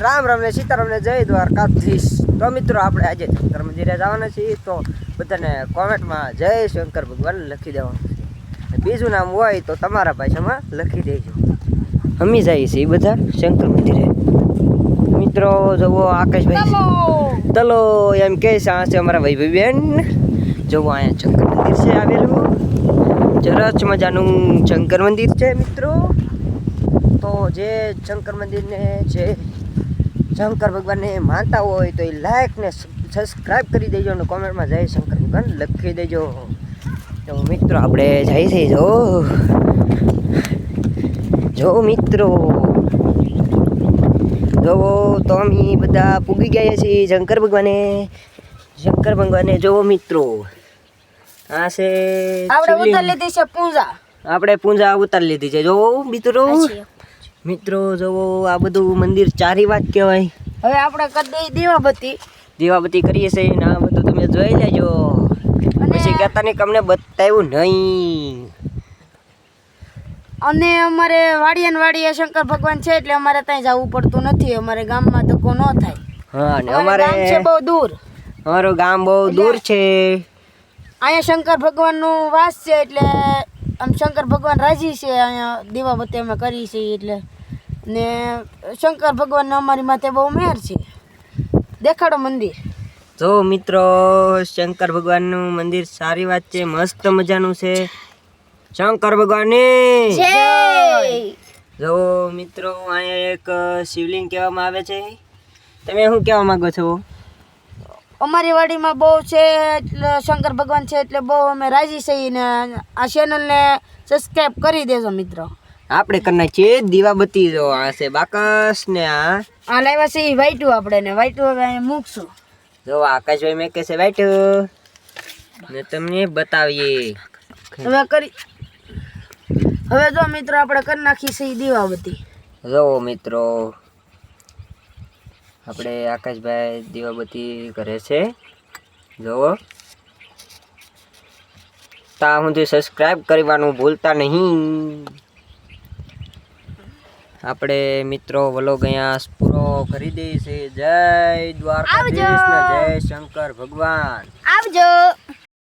રામ રામ ને સીતારામ ને જય દ્વારકાધીશ। તો મિત્રો આપણે આજે શંકર મંદિરે જવાના છીએ, તો બધાને કોમેન્ટમાં જય શંકર ભગવાન લખી દેવાનું છે। બીજું નામ હોય તો તમારા ભાષામાં લખી દેજો। અમે જઈએ છીએ બધા શંકર મંદિરે। મિત્રો જુઓ આકાશભાઈ તલો એમ કહે છે, આ છે અમારા ભાઈ બેન। જુઓ અહીંયા શંકર મંદિર છે આવેલું, સરસ મજાનું શંકર મંદિર છે મિત્રો। તો જે શંકર મંદિરને છે શંકર ભગવાનને માનતા હોય તો એ લાઈક ને સબસ્ક્રાઈબ કરી દેજો અને કોમેન્ટમાં જય શંકર ભગવાન લખી દેજો। તો મિત્રો આપણે જઈ થઈ જો મિત્રો જોવો તો અમે બધા પૂગી ગયા છીએ શંકર ભગવાને જોવો મિત્રો। આ છે આપણે ઉતાર લીધી છે પૂંજા, આપણે પૂંજા ઉતાર લીધી છે જોવો મિત્રો જોવો આ બધું મંદિર ચારી વાત કહેવાય। હવે આપણે કરી દઈ દીવાબત્તી કરીએ છીએ ને આ બધું તમે જોઈ લેજો, પછી કહેતા નહીં કે અમને બતાવ્યું નહીં। અને અમારે વાડીએ શંકર ભગવાન છે એટલે અમારે ત્યાં જવું પડતું નથી, અમારે ગામમાં ધક્કો ન થાય। હા ને અમારે ગામ છે બહુ દૂર, અમારું ગામ બહુ દૂર છે। અહીંયા શંકર ભગવાનનું વાસ છે એટલે આમ શંકર ભગવાન રાજી છે। અહીંયા દીવાબત્તી અમે કરી છીએ એટલે ને શંકર ભગવાનને અમારી માથે બહુ મેર છે। દેખાડો મંદિર જો મિત્રો શંકર ભગવાનનું મંદિર સારી વાત છે, મસ્ત મજાનું છે। શંકર ભગવાનની જય। જો મિત્રો અહીંયા એક શિવલિંગ કહેવામાં આવે છે, તમે શું કહેવા માંગો છો? અમારી વાડીમાં બહુ છે એટલે શંકર ભગવાન છે એટલે બહુ અમે રાજી છીએ ને આ ચેનલને સબસ્ક્રાઈબ કરી દેજો મિત્રો। આપણે કરી નાખીએ દીવાબત્તી। જો આ છે બાકસ ને આ લાવ્યા છે એ વાઈટું આપણે ને વાઈટું હવે અહીંયા મૂકશું। જો આકાશભાઈ મેં કહેશે વાઈટ ને તમને બતાવીએ। હવે જો મિત્રો આપણે કરી નાખી છે દીવાબત્તી। જો મિત્રો આપણે આકાશભાઈ દીવાબત્તી કરે છે જોવો। તા સુધી સબસ્ક્રાઈબ કરવાનું ભૂલતા નહીં। આપણે મિત્રો વ્લોગ અહીંયા પૂરો કરી દઈએ છીએ। જય દ્વારકાધીશ ને જય શંકર ભગવાન। આવજો।